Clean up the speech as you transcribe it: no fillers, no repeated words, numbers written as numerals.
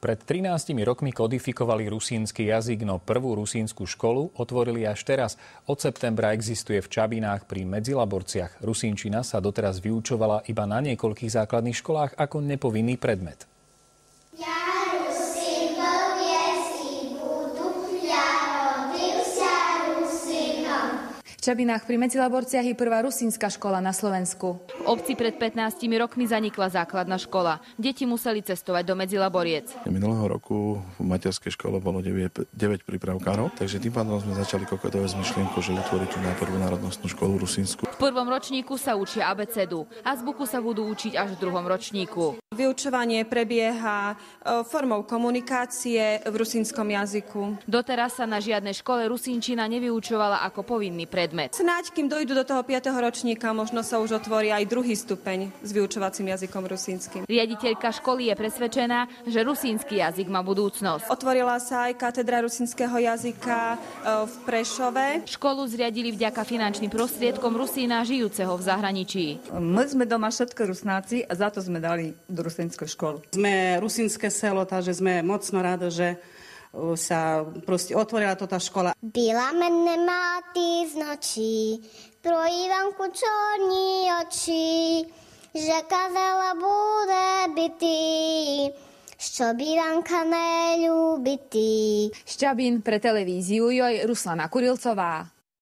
Pred 13 rokmi kodifikovali rusínsky jazyk, no prvú rusínsku školu otvorili až teraz. Od septembra existuje v Čabinách pri Medzilaborciach. Rusínčina sa doteraz vyučovala iba na niekoľkých základných školách ako nepovinný predmet. V Čabinách pri Medzilaborciach je prvá rusínska škola na Slovensku. V obci pred 15 rokmi zanikla základná škola. Deti museli cestovať do Medzilaboriec. Minulého roku v materskej škole bolo 9 prípravkárov, takže tým pádom sme začali koketovať s myšlienkou, že utvoriť tú prvú národnostnú školu rusínsku. V prvom ročníku sa učia abecedu. Azbuku sa budú učiť až v druhom ročníku. Vyučovanie prebieha formou komunikácie v rusínskom jazyku. Doteraz sa na žiadnej škole rusínčina nevyučovala ako povinný predmet. Snáď, kým dojdu do toho 5. ročníka, možno sa už otvorí aj druhý stupeň s vyučovacím jazykom rusínskym. Riaditeľka školy je presvedčená, že rusínsky jazyk má budúcnosť. Otvorila sa aj katedra rusínskeho jazyka v Prešove. Školu zriadili vďaka finančným prostriedkom Rusína žijúceho v zahraničí. My sme doma všetko Rusnáci a za to sme dali do rusínskej školy. Sme rusínske selo, takže sme mocno rádi, že sa proste otvorila tá škola. Byla mene máty z nočí, pro Ivanku čorní oči, že kazela bude bytý, čo Ivanka neľúbitý. Z Čabín pre televíziu Joj Ruslana Kurilcová.